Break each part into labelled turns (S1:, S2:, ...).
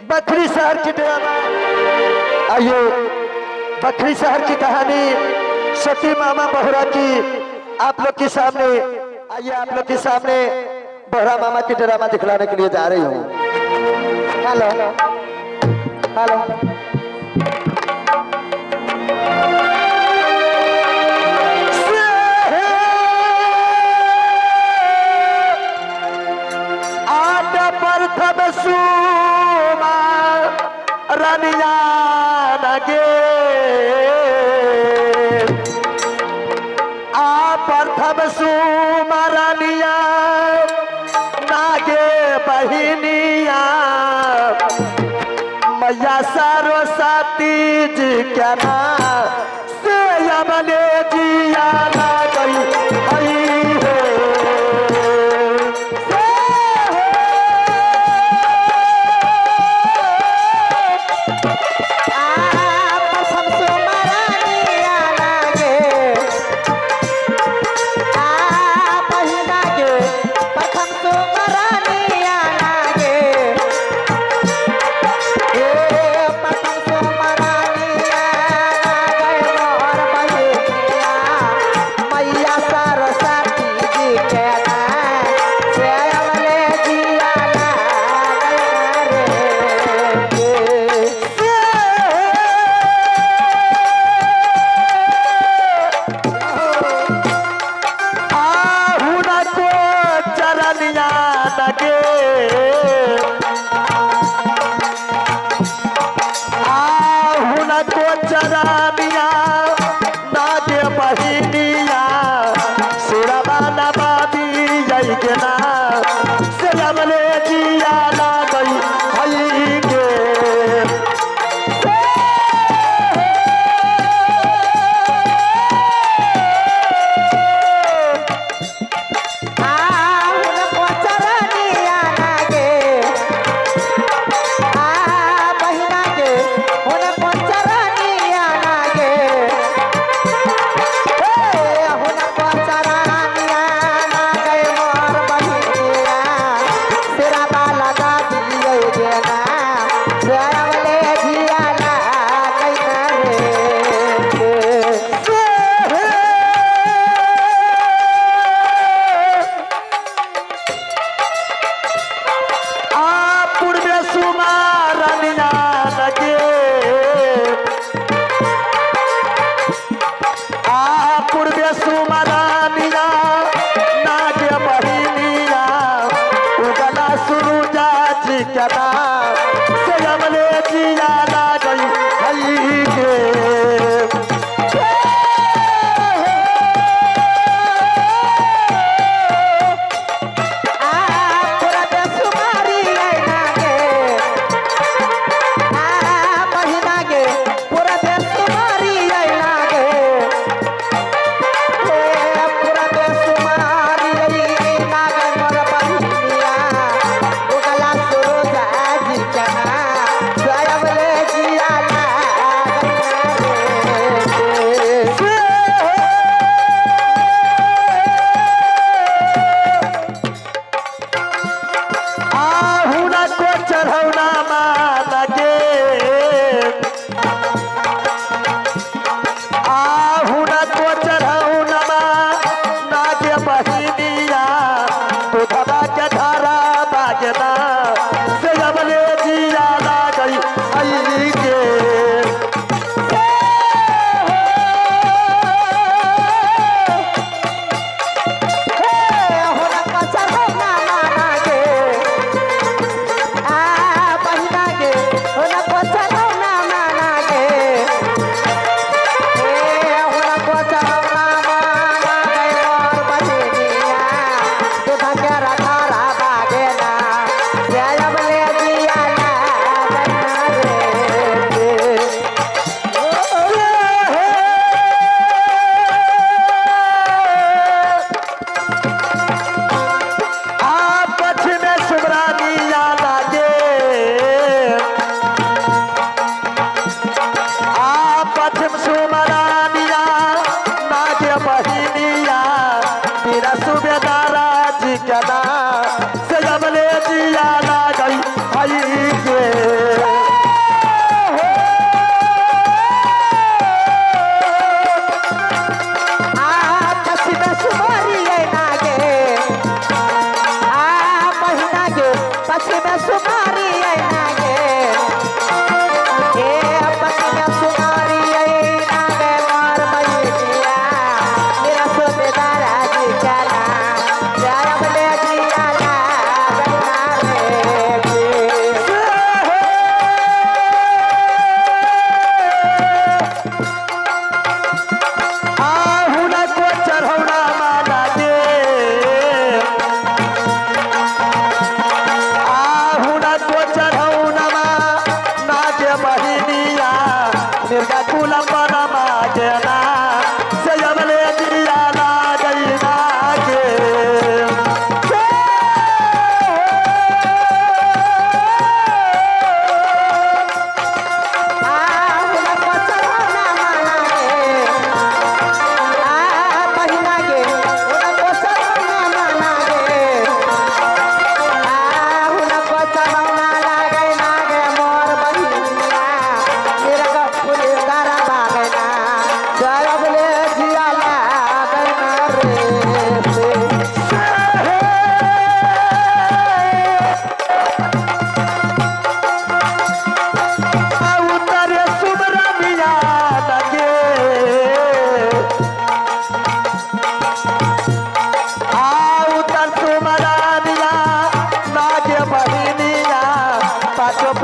S1: बखरी शहर की ड्रामा। आइए बखरी शहर की कहानी सती मामा बहुरा की आप लोग के सामने। आइए आप लोग के सामने बहुरा मामा की ड्रामा दिखलाने के लिए जा रही हूँ। हेलो हेलो प्रथम सुमा रनिया नगे प्रथम सुमा रनिया नागे बहिनिया मैया सरस्वती जी क्या नाम से यमने जिया ना गई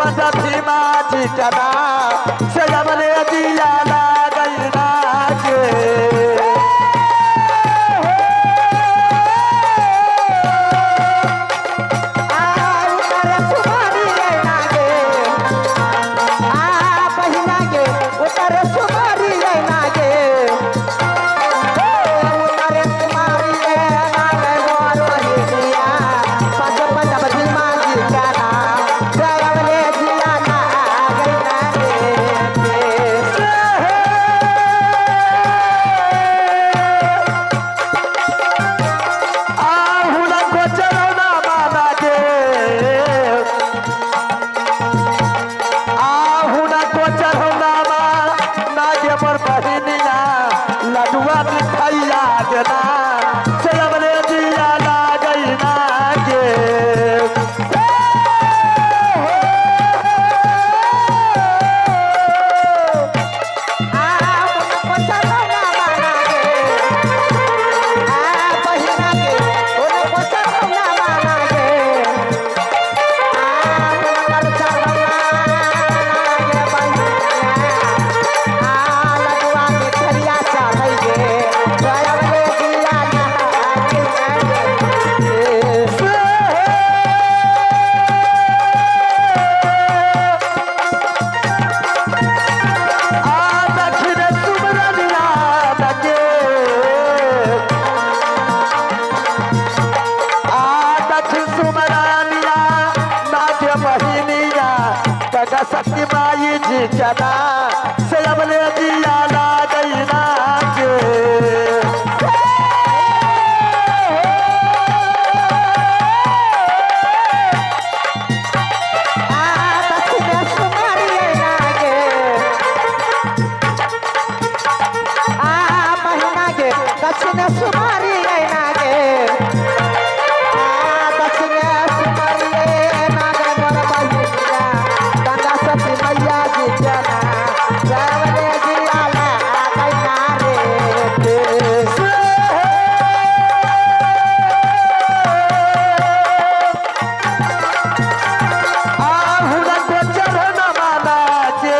S1: पंडा भीमा जी का नाम से हमने दिया लागल ना के शक्ति माई जी चना से हमने दिया लागल ना के
S2: दक्षिण सुमारी नागे मैया जी जना जावले जियाला रे
S1: आहुना को चरण माना के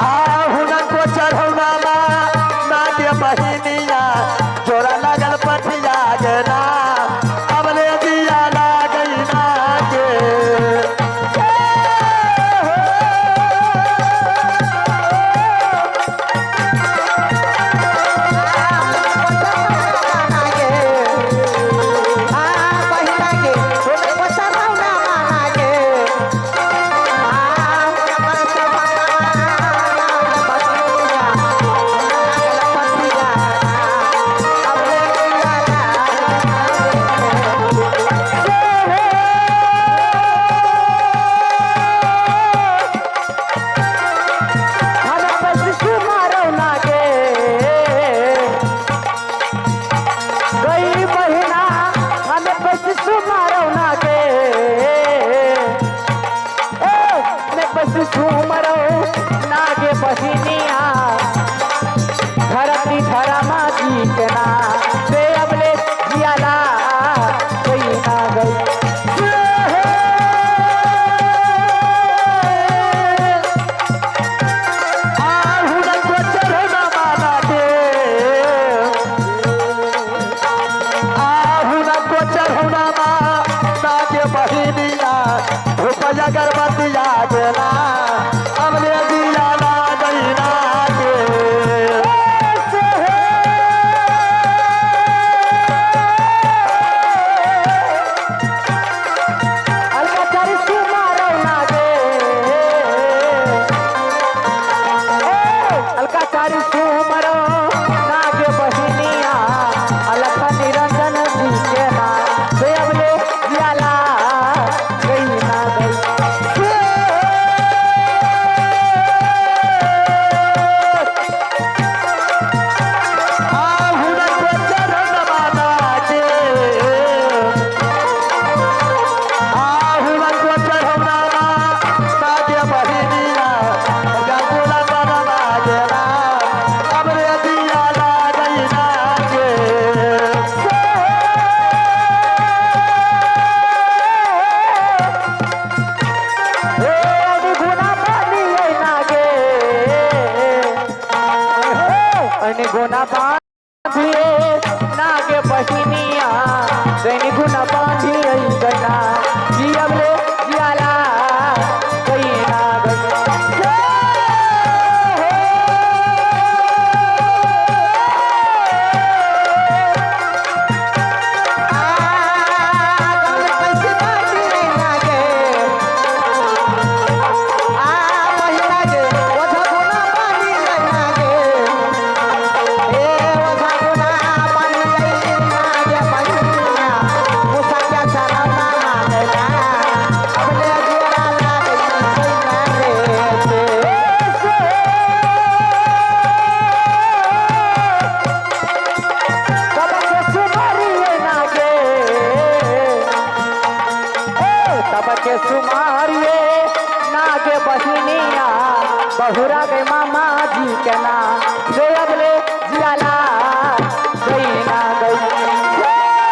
S1: आहुना को चरण माना नाट्य बहिनिया जोरा लगल पठिया जना अबले दिया लागल ना के
S2: नागे बहिनिया धरती धरमा जी के ना से अबले जियाला कोई ना गई
S1: आहुना को चरण माना के आहुना को चरण माना के बहिनिया धूप अगरबत्तिया देना हमने दिया लागल ना के
S2: अलकाचारी सुमारो नागे अलकाचारी सुमरो नागे बहिनिया अलख निरंजन जी के ना से अबले जियाला गई ना गई के सुमारिए नागे बहिनिया बहुरा के मामा जी के ना से अबले जियाला गई ना गई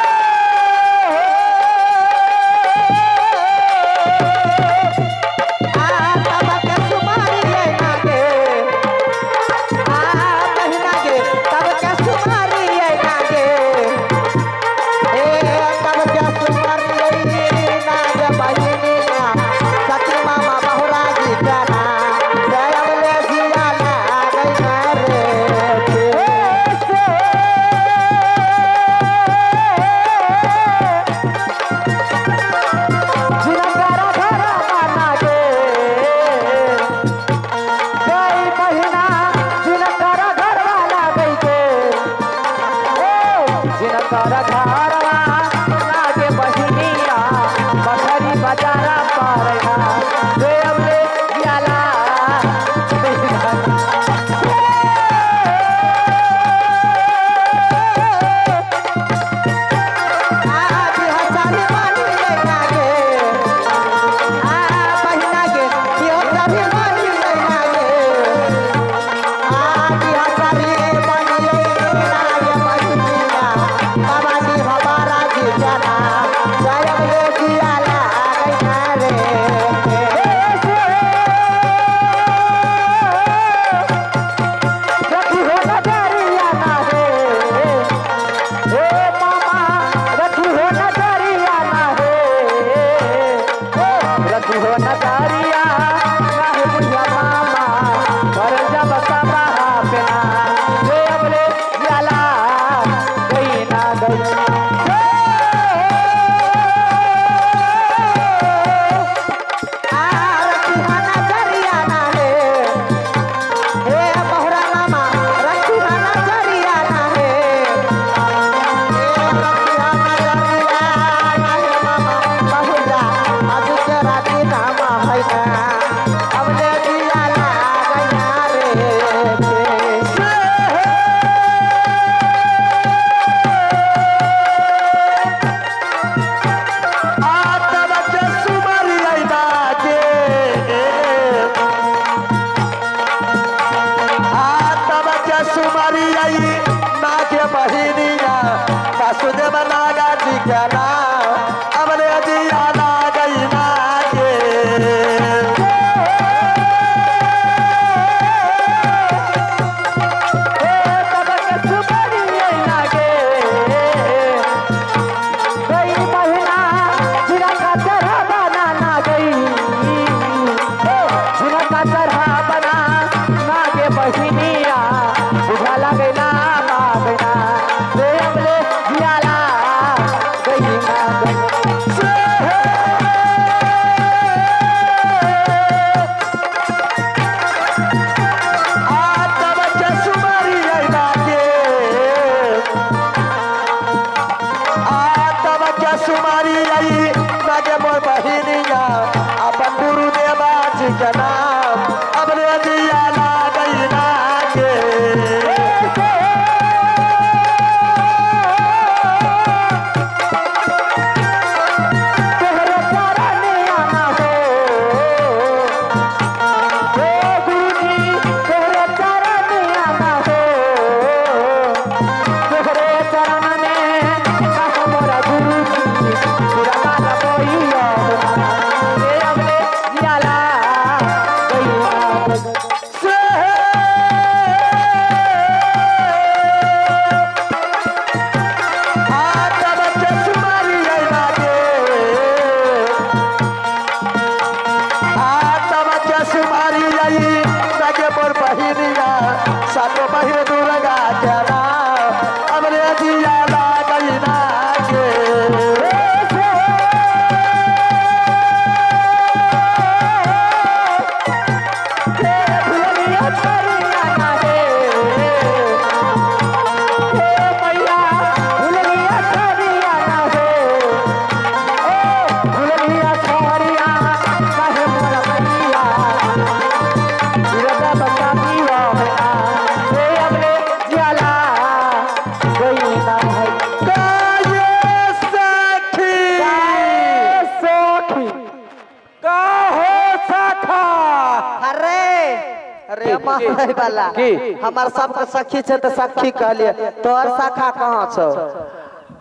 S2: मारे वाला
S3: की
S2: हमार सबके सखी छे तो सखी कहलिए तोहर शाखा कहाँ छो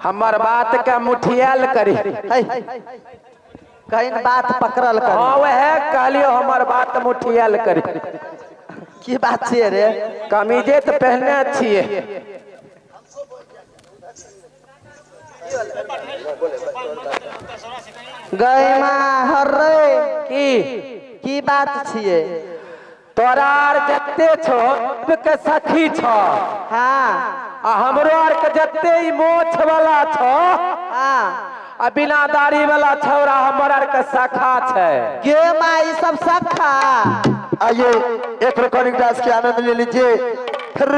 S3: हमर बात का मुठियाल करी
S2: है कहीं बात पकड़ल कर
S3: हाँ वह कहलियो हमर बात मुठियाल करी
S2: की बात छे रे
S3: कमीजे तो पहने छिए
S2: गई माँ हर रे
S3: की
S2: बात छिए
S3: तोरा आर जत्ते छो के सखी छो
S2: हाँ
S3: आ हमरो आर के जत्ते ई मोछ वाला छो
S2: हाँ
S3: आ बिना दाढ़ी वाला छौरा हमर आर के शाखा छै
S2: गे माँ ये सब सखा
S1: आइए एक रिकॉर्डिंग डांस के आनंद ले लीजिए फिर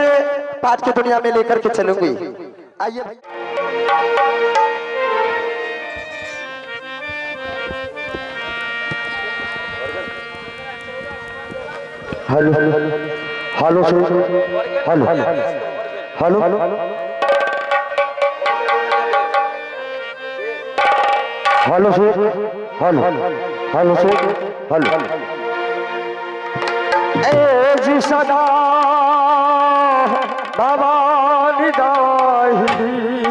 S1: पाठ की दुनिया में लेकर के चलूंगी आइए भाई hello hello hello hello hello sir hello hello sir hello ए जी सदा भवानी दाहिनी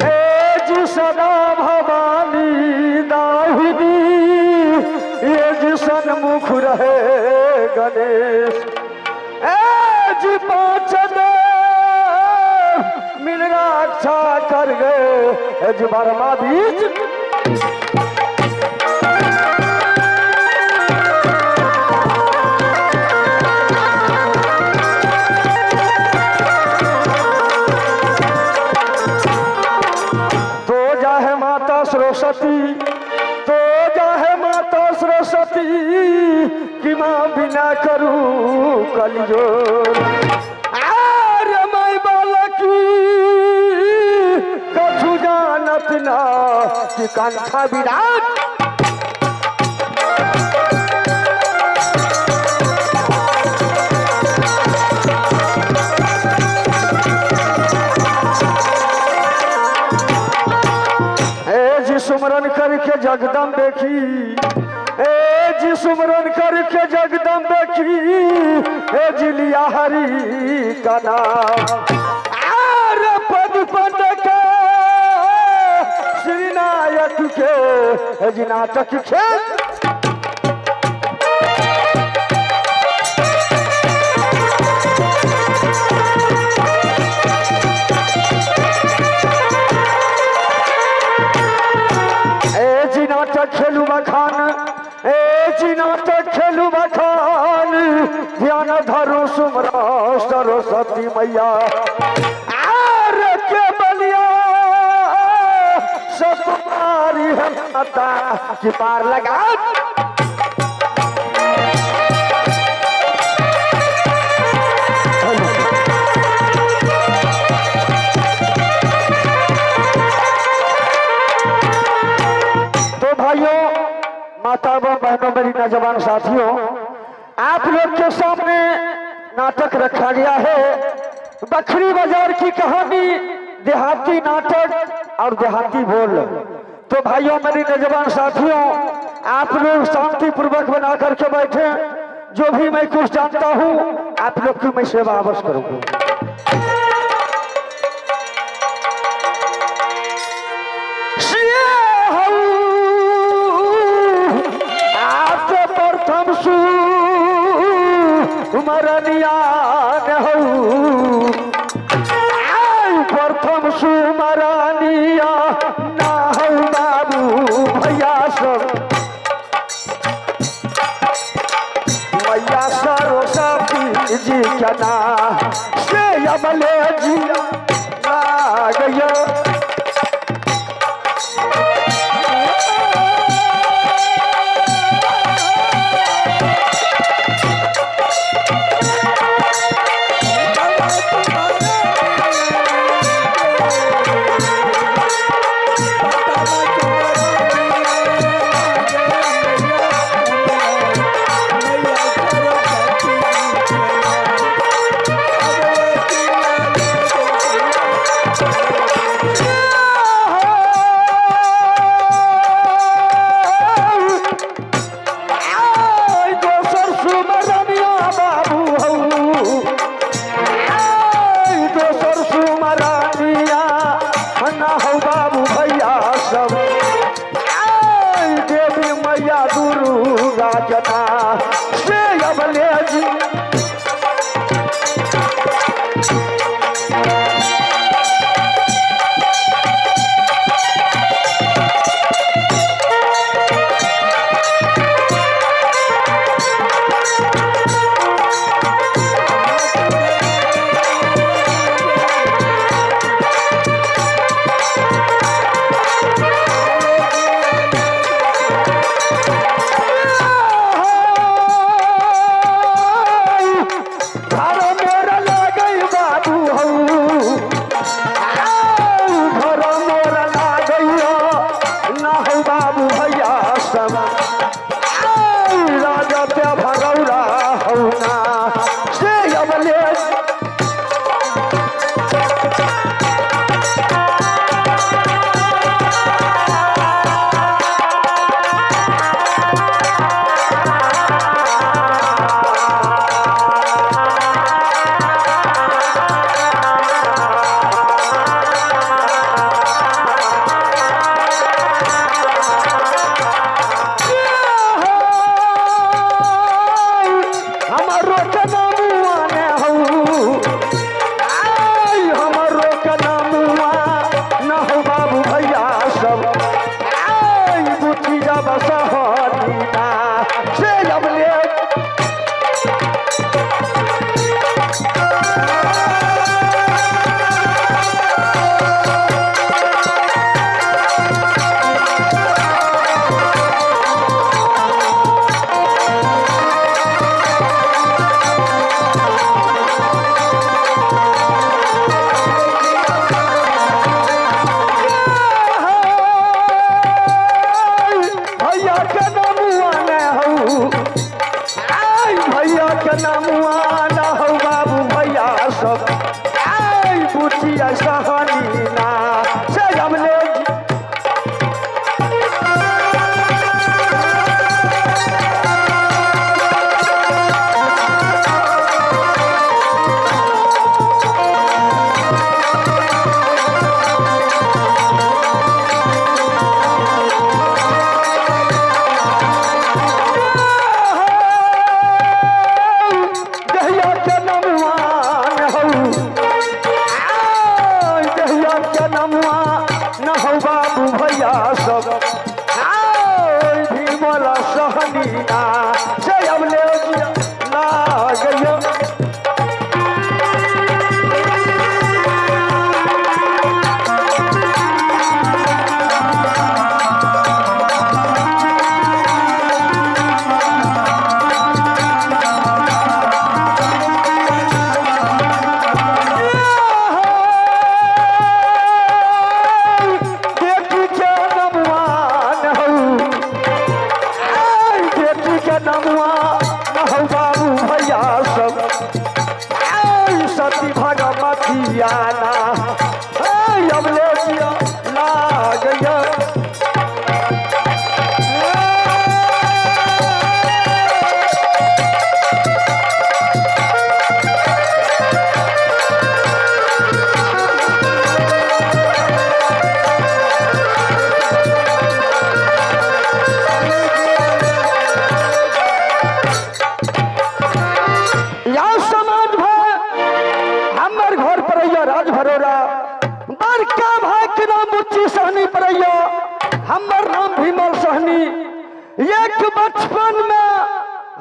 S1: ए जी सदा भवानी दाहिनी ये जी सन्मुख रहे गणेश ए जी पाँच मिल रक्षा कर गए ए जी बर्मा बीज सरस्वती तो जाहे माता सरस्वती कि माँ बिना करूं कलियोर आरे मैं बालकी कछु जानत ना कि कंठा विराट सुमरन करके जगदम देखी ए जी सुमरन करके जगदम देखी ए जी लिया हरि का नाम आरे पद पद के श्री नायक के ए जी नाटक खेल खेलू बखान ए जी नाटक खेलू बखान ध्यान धरो सुमरा सरस्वती मैया आरे के बलिया सब तुम्हारी है माता की पार लगा माता व बहनों मेरी नौजवान साथियों आप लोग के सामने नाटक रखा गया है बखरी बाजार की कहानी देहाती नाटक और देहाती बोल तो भाइयों मेरी नौजवान साथियों आप लोग शांति पूर्वक बना करके बैठे जो भी मैं कुछ जानता हूँ आप लोग की मैं सेवा अवश्य करूंगा मरनिया प्रथम सुमरनिया ना हो बाबू भैया सब मैया सरस्वती जी क्या ना से अमले जी गया मैया दुर्गा जना से अबले जी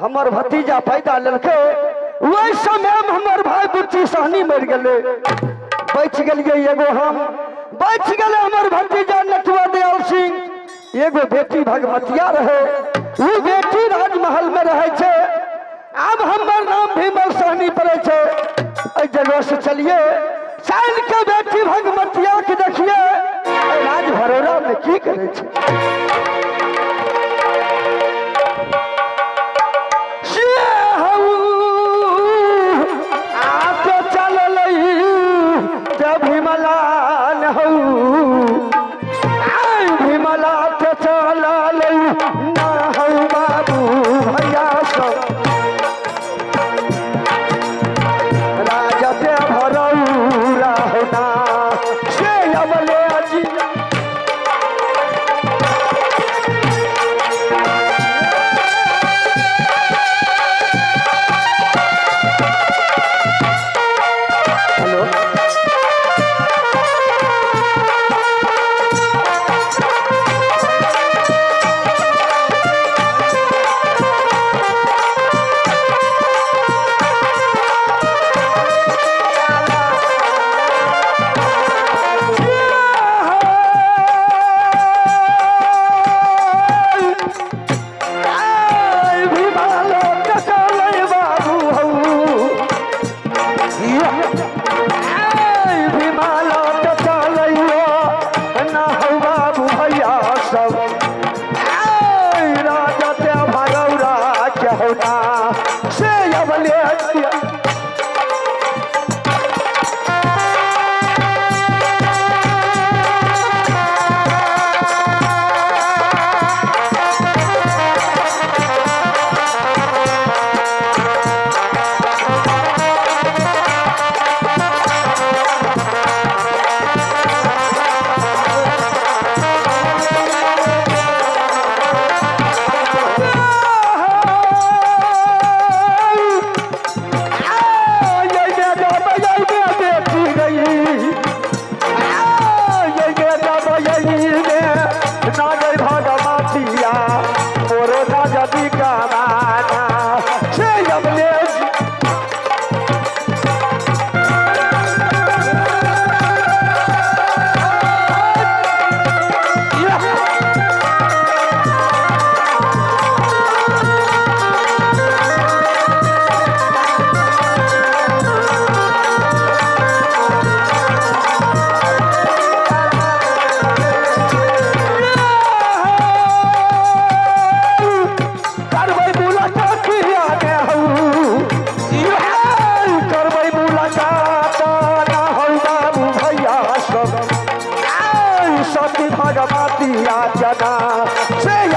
S1: हमर भतीजा पैदा लेलके वही समय हमर भाई बुच्ची सहनी मर गए बच गलिए एगो हम बच गए हमर भतीजा नटवा दयाल सिंह एगो बेटी भगवतिया रहे वो बेटी राजमहल में रहे छे अब हमर नाम भीमल सहनी पड़े छे ए जगह से चलिए साइन के बेटी भगवतिया के देखिए राज भरोरा में की करे छे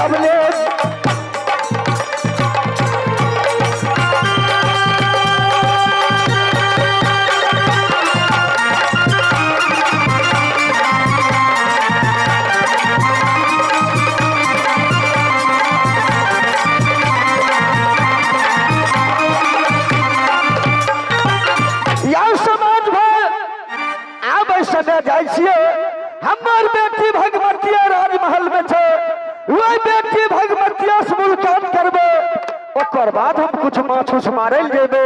S1: अब ले समय जाइ छियै हमर बेटी भगवतिया राजमहल में छै वही बेटी भगवतिया से मुलाकात करबै ओकर बाद हम कुछ माछ उछ मारै ल जेबै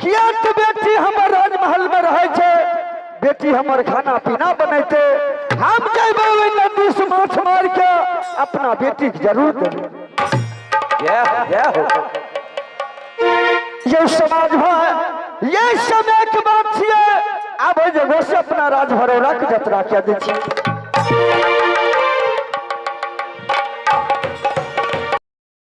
S1: किया तो बेटी हमर राजमहल में रहै छै बेटी हमर खाना पीना बनैते हम जेबै ओहि नदी से माछ मार के अपना बेटी के जरूर देबै ये समाज में ये समय के बात छियै आब जगह से अपना राज भरौला के जतरा क्या दै छी।